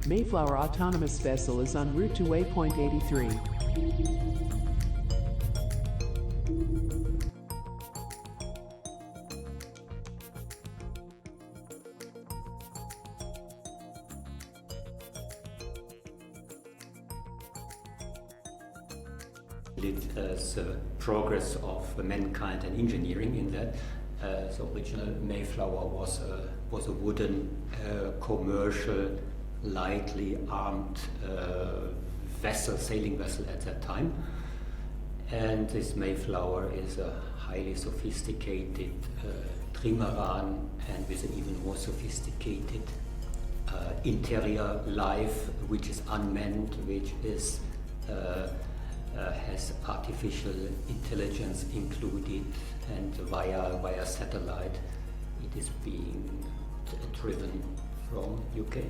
Mayflower autonomous vessel is en route to waypoint 83. The progress of mankind and engineering in that. The original Mayflower was a wooden commercial, lightly armed vessel, sailing vessel at that time. And this Mayflower is a highly sophisticated trimaran, and with an even more sophisticated interior life, which is unmanned, which is has artificial intelligence included, and via satellite it is being driven from UK.